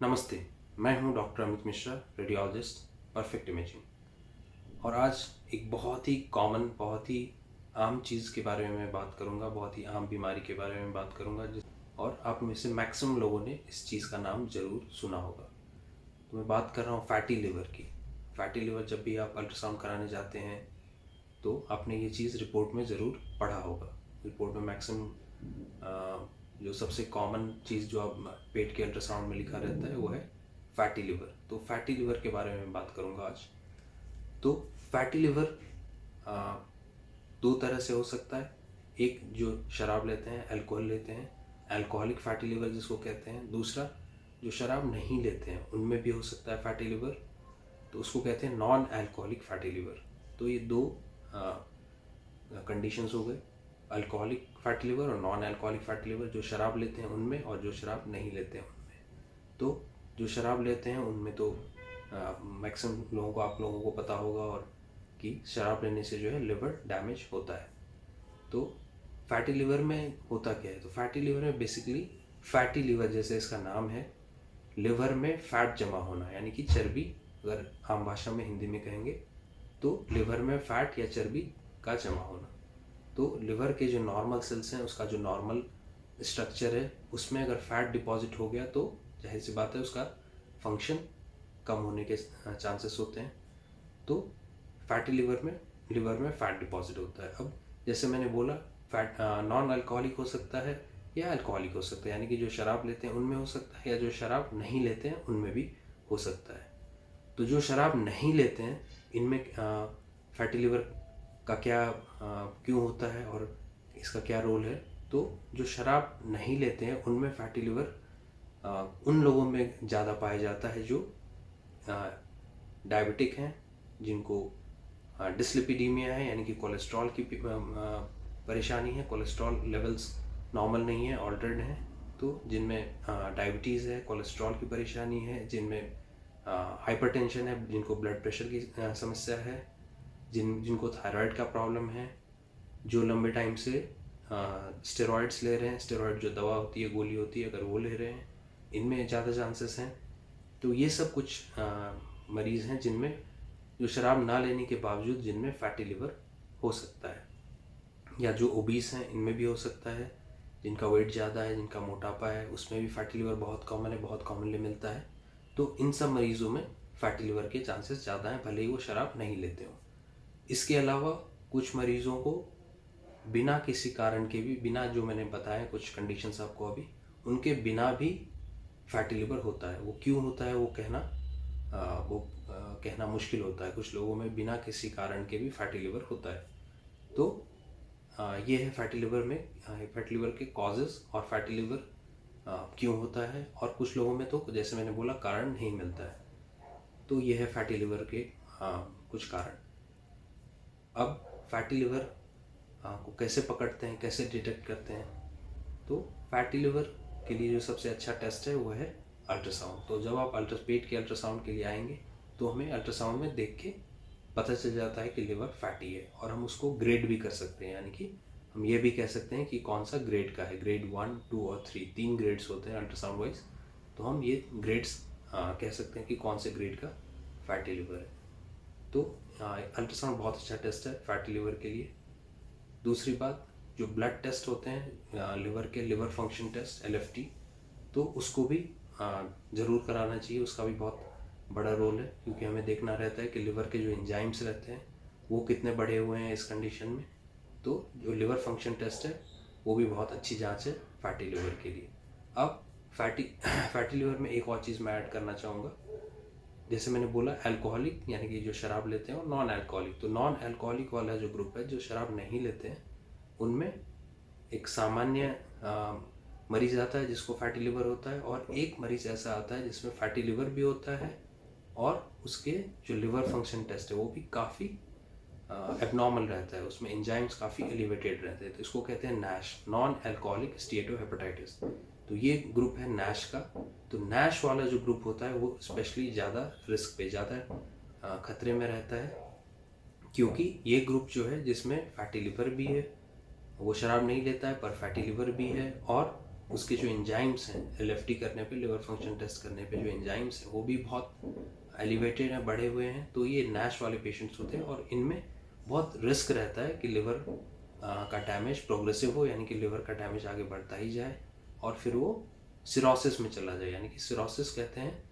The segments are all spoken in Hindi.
नमस्ते। मैं हूं doctor Amit Mishra, radiologist, perfect imaging. और आज एक बहुत ही कॉमन, बहुत ही आम चीज़ के बारे में मैं बात करूंगा, बहुत ही आम बीमारी के बारे में बात करूंगा और आप में से मैक्सिमम लोगों ने इस चीज़ का नाम ज़रूर सुना होगा। तो मैं बात कर रहा हूँ फैटी लिवर की। फैटी लिवर जब भी आप अल्ट्रासाउंड कराने जाते हैं तो आपने ये चीज़ रिपोर्ट में ज़रूर पढ़ा होगा। रिपोर्ट में मैक्सिमम जो सबसे कॉमन चीज़ जो आप पेट के अल्ट्रासाउंड में लिखा रहता है वो है फैटी लिवर। तो फैटी लिवर के बारे में बात करूँगा आज। तो फैटी लिवर दो तरह से हो सकता है। एक जो शराब लेते हैं, अल्कोहल लेते हैं, अल्कोहलिक फैटी लिवर जिसको कहते हैं। दूसरा जो शराब नहीं लेते हैं उनमें भी हो सकता है फैटी लिवर, तो उसको कहते हैं नॉन अल्कोहलिक फैटी लिवर। तो ये दो कंडीशंस हो गए, अल्कोहलिक फैटी लिवर और नॉन अल्कोहलिक फैटी लिवर, जो शराब लेते हैं उनमें और जो शराब नहीं लेते हैं उनमें। तो जो शराब लेते हैं उनमें तो मैक्सिमम लोगों को, आप लोगों को पता होगा और कि शराब लेने से जो है लिवर डैमेज होता है। तो फैटी लिवर में होता क्या है? तो फैटी लिवर में बेसिकली, फैटी लिवर जैसे इसका नाम है, लिवर में फैट जमा होना, यानी कि चर्बी, अगर आम भाषा में हिंदी में कहेंगे तो लिवर में फैट या चर्बी का जमा होना। तो लिवर के जो नॉर्मल सेल्स हैं, उसका जो नॉर्मल स्ट्रक्चर है, उसमें अगर फैट डिपॉजिट हो गया तो जाहिर सी बात है उसका फंक्शन कम होने के चांसेस होते हैं। तो फैटी लिवर में फैट डिपॉजिट होता है। अब जैसे मैंने बोला, फैट नॉन अल्कोहलिक हो सकता है या अल्कोहलिक हो सकता है, यानी कि जो शराब लेते हैं उनमें हो सकता है या जो शराब नहीं लेते हैं उनमें भी हो सकता है। तो जो शराब नहीं लेते हैं इनमें फैटी लिवर का क्या क्यों होता है और इसका क्या रोल है? तो जो शराब नहीं लेते हैं उनमें फैटी लिवर उन लोगों में ज़्यादा पाया जाता है जो डायबिटिक हैं, जिनको डिस्लिपिडीमिया है, यानी कि कोलेस्ट्रॉल की परेशानी है, कोलेस्ट्रॉल लेवल्स नॉर्मल नहीं है, ऑल्टर्ड हैं। तो जिनमें डायबिटीज़ है, कोलेस्ट्रॉल की परेशानी है, जिनमें हाइपरटेंशन है, जिनको ब्लड प्रेशर की समस्या है, जिनको थायराइड का प्रॉब्लम है, जो लंबे टाइम से स्टेरॉइड्स ले रहे हैं, स्टेरॉइड जो दवा होती है, गोली होती है, अगर वो ले रहे हैं, इनमें ज़्यादा चांसेस हैं। तो ये सब कुछ मरीज़ हैं जिनमें, जो शराब ना लेने के बावजूद जिनमें फैटी लिवर हो सकता है। या जो ओबीस हैं इनमें भी हो सकता है, जिनका वेट ज़्यादा है, जिनका मोटापा है, उसमें भी फैटी लिवर बहुत कॉमन है, बहुत कॉमनली मिलता है। तो इन सब मरीज़ों में फैटी लिवर के चांसेस ज़्यादा हैं, भले ही वो शराब नहीं लेते हो। इसके अलावा कुछ मरीज़ों को बिना किसी कारण के भी, बिना जो मैंने बताया कुछ कंडीशंस आपको अभी, उनके बिना भी फैटी लिवर होता है। वो क्यों होता है वो कहना मुश्किल होता है। कुछ लोगों में बिना किसी कारण के भी फैटी लिवर होता है। तो ये है फैटी लिवर में, फैटी लिवर के कॉजेज़ और फैटी लिवर क्यों होता है। और कुछ लोगों में तो जैसे मैंने बोला कारण नहीं मिलता है। तो ये है फैटी लिवर के कुछ कारण। अब फैटी लिवर को कैसे पकड़ते हैं, कैसे डिटेक्ट करते हैं? तो फैटी लिवर के लिए जो सबसे अच्छा टेस्ट है वो है अल्ट्रासाउंड। तो जब आप पेट के अल्ट्रासाउंड के लिए आएंगे तो हमें अल्ट्रासाउंड में देख के पता चल जाता है कि लिवर फैटी है, और हम उसको ग्रेड भी कर सकते हैं। यानी कि हम ये भी कह सकते हैं कि कौन सा ग्रेड का है। ग्रेड 1, 2 और 3, 3 ग्रेड्स होते हैं अल्ट्रासाउंड वाइज। तो हम ये ग्रेड्स कह सकते हैं कि कौन से ग्रेड का फैटी लिवर है। तो अल्ट्रासाउंड बहुत अच्छा टेस्ट है फैटी लिवर के लिए। दूसरी बात, जो ब्लड टेस्ट होते हैं लिवर के, लिवर फंक्शन टेस्ट, LFT, तो उसको भी ज़रूर कराना चाहिए। उसका भी बहुत बड़ा रोल है, क्योंकि हमें देखना रहता है कि लिवर के जो एंजाइम्स रहते हैं वो कितने बढ़े हुए हैं इस कंडीशन में। तो जो लिवर फंक्शन टेस्ट है वो भी बहुत अच्छी जांच है फैटी लिवर के लिए। अब फैटी लिवर में एक और चीज़ मैं ऐड करना चाहूँगा। जैसे मैंने बोला अल्कोहलिक, यानी कि जो शराब लेते हैं, और नॉन अल्कोहलिक। तो नॉन अल्कोहलिक वाला जो ग्रुप है, जो शराब नहीं लेते हैं, उनमें एक सामान्य मरीज आता है जिसको फैटी लिवर होता है, और एक मरीज ऐसा आता है जिसमें फैटी लिवर भी होता है और उसके जो लिवर फंक्शन टेस्ट है वो भी काफ़ी एबनॉर्मल रहता है, उसमें एंजाइम्स काफ़ी एलिवेटेड रहते हैं। तो इसको कहते हैं नैश, नॉन अल्कोहलिक स्टीएटोहेपेटाइटिस। तो ये ग्रुप है नैश का। तो नैश वाला जो ग्रुप होता है वो स्पेशली ज़्यादा रिस्क पे, ज़्यादा खतरे में रहता है, क्योंकि ये ग्रुप जो है जिसमें फैटी लिवर भी है, वो शराब नहीं लेता है पर फैटी लिवर भी है, और उसके जो एंजाइम्स हैं LFT करने पे, लिवर फंक्शन टेस्ट करने पे जो एंजाइम्स हैं वो भी बहुत एलिवेटेड हैं, बढ़े हुए हैं। तो ये नैश वाले पेशेंट्स होते हैं और इनमें बहुत रिस्क रहता है कि लिवर का डैमेज प्रोग्रेसिव हो, यानी कि लिवर का डैमेज आगे बढ़ता ही जाए और फिर वो सिरोसिस में चला जाए। यानी कि सिरोसिस कहते हैं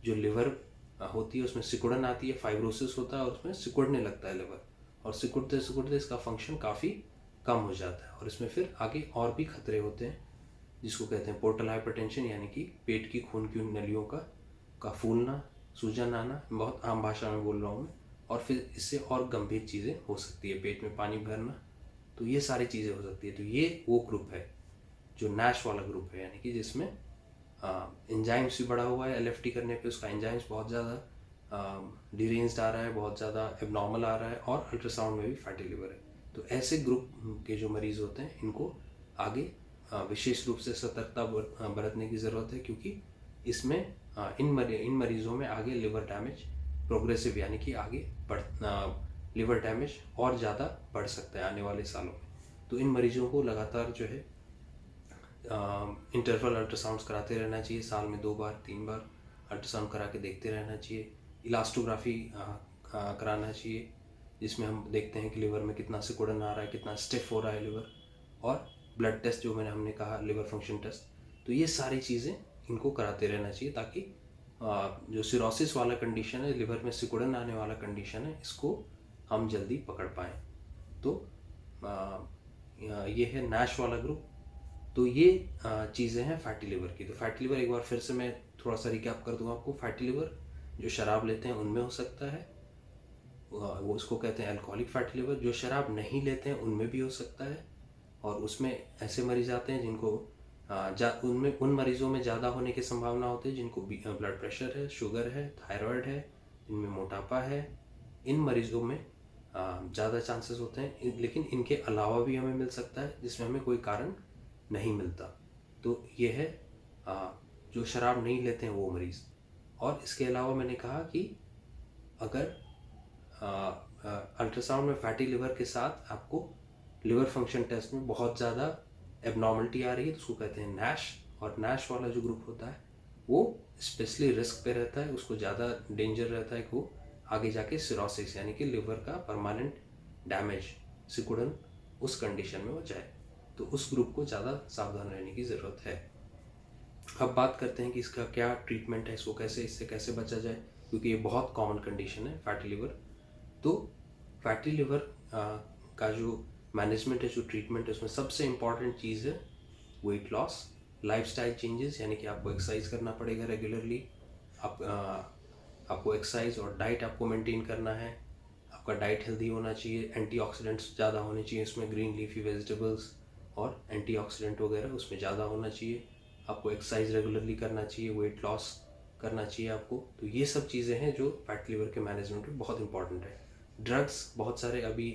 जो लिवर होती है उसमें सिकुड़न आती है, फाइब्रोसिस होता है और उसमें सिकुड़ने लगता है लिवर, और सिकुड़ते सिकुड़ते इसका फंक्शन काफ़ी कम हो जाता है और इसमें फिर आगे और भी खतरे होते हैं जिसको कहते हैं पोर्टल हाइपरटेंशन, यानी कि पेट की खून की नलियों का फूलना, सूजन आना, बहुत आम भाषा में बोल रहा हूँ मैं। और फिर इससे और गंभीर चीज़ें हो सकती है, पेट में पानी भरना, तो ये सारी चीज़ें हो सकती है। तो ये वो ग्रुप है जो नैश वाला ग्रुप है, यानी कि जिसमें एंजाइम्स भी बढ़ा हुआ है, LFT करने पे उसका एंजाइम्स बहुत ज़्यादा डिरेंज्ड आ रहा है, बहुत ज़्यादा एबनॉर्मल आ रहा है और अल्ट्रासाउंड में भी फैटी लिवर है। तो ऐसे ग्रुप के जो मरीज़ होते हैं इनको आगे विशेष रूप से सतर्कता बरतने की ज़रूरत है, क्योंकि इसमें इन मरीज़ों में आगे लिवर डैमेज प्रोग्रेसिव, यानी कि आगे लिवर डैमेज और ज़्यादा बढ़ सकता है आने वाले सालों में। तो इन मरीज़ों को लगातार जो है इंटरवल अल्ट्रासाउंड्स कराते रहना चाहिए, साल में 2 बार 3 बार अल्ट्रासाउंड करा के देखते रहना चाहिए। इलास्टोग्राफी कराना चाहिए, जिसमें हम देखते हैं कि लिवर में कितना सिकुड़न आ रहा है, कितना स्टिफ हो रहा है लिवर, और ब्लड टेस्ट जो हमने कहा लिवर फंक्शन टेस्ट। तो ये सारी चीज़ें इनको कराते रहना चाहिए ताकि जो सिरोसिस वाला कंडीशन है, लिवर में सिकुड़न आने वाला कंडीशन है, इसको हम जल्दी पकड़ पाएँ। तो ये है नैश वाला ग्रुप। तो ये चीज़ें हैं फैटी लिवर की। तो फैटी लिवर एक बार फिर से मैं थोड़ा सा रिकैप कर दूँ आपको। फैटी लिवर जो शराब लेते हैं उनमें हो सकता है, वो उसको कहते हैं अल्कोहलिक फैटी लिवर। जो शराब नहीं लेते हैं उनमें भी हो सकता है, और उसमें ऐसे मरीज आते हैं जिनको उनमें उन मरीजों में ज़्यादा होने की संभावना होती है जिनको ब्लड प्रेशर है, शुगर है, थायराइड है, जिनमें मोटापा है। इन मरीजों में ज़्यादा चांसेस होते हैं, लेकिन इनके अलावा भी हमें मिल सकता है जिसमें हमें कोई कारण नहीं मिलता। तो ये है जो शराब नहीं लेते हैं वो मरीज़। और इसके अलावा मैंने कहा कि अगर अल्ट्रासाउंड में फैटी लिवर के साथ आपको लिवर फंक्शन टेस्ट में बहुत ज़्यादा एबनॉर्मलिटी आ रही है तो उसको कहते हैं नैश। और नैश वाला जो ग्रुप होता है वो स्पेशली रिस्क पे रहता है, उसको ज़्यादा डेंजर रहता है कि वो आगे जाके सिरोसिस यानी कि लिवर का परमानेंट डैमेज, सिकुड़न, उस कंडीशन में हो जाए। तो उस ग्रुप को ज़्यादा सावधान रहने की ज़रूरत है। अब बात करते हैं कि इसका क्या ट्रीटमेंट है, इसको इससे कैसे बचा जाए, क्योंकि ये बहुत कॉमन कंडीशन है फैटी लिवर। तो फैटी लिवर का जो मैनेजमेंट है, जो ट्रीटमेंट है, उसमें सबसे इम्पॉर्टेंट चीज़ है वेट लॉस, लाइफस्टाइल चेंजेस, यानी कि आपको एक्सरसाइज करना पड़ेगा रेगुलरली। आपको एक्सरसाइज और डाइट आपको मेंटेन करना है। आपका डाइट हेल्दी होना चाहिए, एंटीऑक्सीडेंट्स ज़्यादा होने चाहिए इसमें, ग्रीन लीफी वेजिटेबल्स और एंटीऑक्सीडेंट वगैरह उसमें ज़्यादा होना चाहिए। आपको एक्सरसाइज रेगुलरली करना चाहिए, वेट लॉस करना चाहिए आपको। तो ये सब चीज़ें हैं जो फैटी लिवर के मैनेजमेंट में बहुत इंपॉर्टेंट है। ड्रग्स बहुत सारे अभी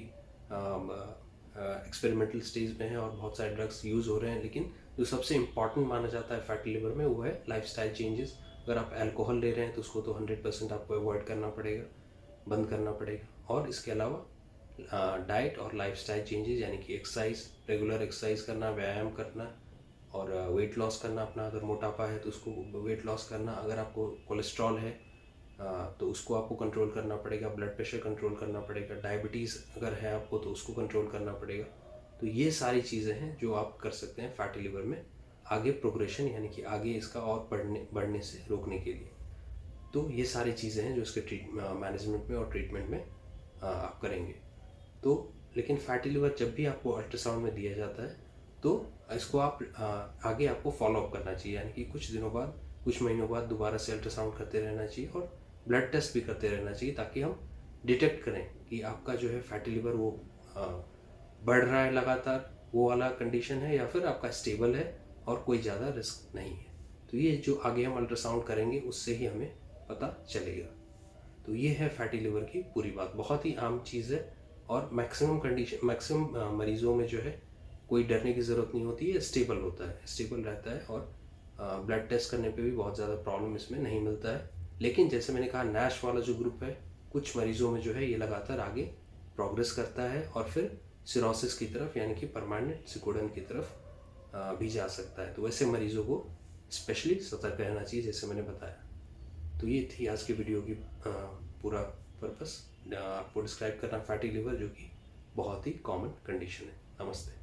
एक्सपेरिमेंटल स्टेज में हैं और बहुत सारे ड्रग्स यूज़ हो रहे हैं, लेकिन जो सबसे इम्पॉर्टेंट माना जाता है फैटी लिवर में वो है लाइफस्टाइल चेंजेस। अगर आप अल्कोहल ले रहे हैं तो उसको तो 100% आपको अवॉइड करना पड़ेगा, बंद करना पड़ेगा। और इसके अलावा डाइट और लाइफस्टाइल चेंजेस, यानी कि एक्सरसाइज, रेगुलर एक्सरसाइज करना, व्यायाम करना, और वेट लॉस करना अपना। अगर मोटापा है तो उसको वेट लॉस करना। अगर आपको कोलेस्ट्रॉल है तो उसको आपको कंट्रोल करना पड़ेगा, ब्लड प्रेशर कंट्रोल करना पड़ेगा, डायबिटीज़ अगर है आपको तो उसको कंट्रोल करना पड़ेगा। तो ये सारी चीज़ें हैं जो आप कर सकते हैं फैटी लिवर में आगे प्रोग्रेशन, यानी कि आगे इसका और बढ़ने से रोकने के लिए। तो ये सारी चीज़ें हैं जो इसके मैनेजमेंट में और ट्रीटमेंट में आप करेंगे। तो लेकिन फैटी लिवर जब भी आपको अल्ट्रासाउंड में दिया जाता है तो इसको आप आगे आपको फॉलोअप करना चाहिए, यानी कि कुछ दिनों बाद, कुछ महीनों बाद दोबारा से अल्ट्रासाउंड करते रहना चाहिए और ब्लड टेस्ट भी करते रहना चाहिए, ताकि हम डिटेक्ट करें कि आपका जो है फैटी लिवर वो बढ़ रहा है लगातार, वो वाला कंडीशन है, या फिर आपका स्टेबल है और कोई ज़्यादा रिस्क नहीं है। तो ये जो आगे हम अल्ट्रासाउंड करेंगे उससे ही हमें पता चलेगा। तो ये है फैटी लिवर की पूरी बात। बहुत ही आम चीज़ है और मैक्सिमम मरीज़ों में जो है कोई डरने की ज़रूरत नहीं होती है, स्टेबल होता है, स्टेबल रहता है। और ब्लड टेस्ट करने पे भी बहुत ज़्यादा प्रॉब्लम इसमें नहीं मिलता है। लेकिन जैसे मैंने कहा, नैश वाला जो ग्रुप है, कुछ मरीज़ों में जो है ये लगातार आगे प्रोग्रेस करता है और फिर सिरोसिस की तरफ, यानी कि परमानेंट सिकुड़न की तरफ भी जा सकता है। तो वैसे मरीज़ों को स्पेशली सतर्क रहना चाहिए, जैसे मैंने बताया। तो ये थी आज की वीडियो की पूरा पर्पस, आपको डिस्क्राइब करना फैटी लिवर, जो कि बहुत ही कॉमन कंडीशन है। नमस्ते।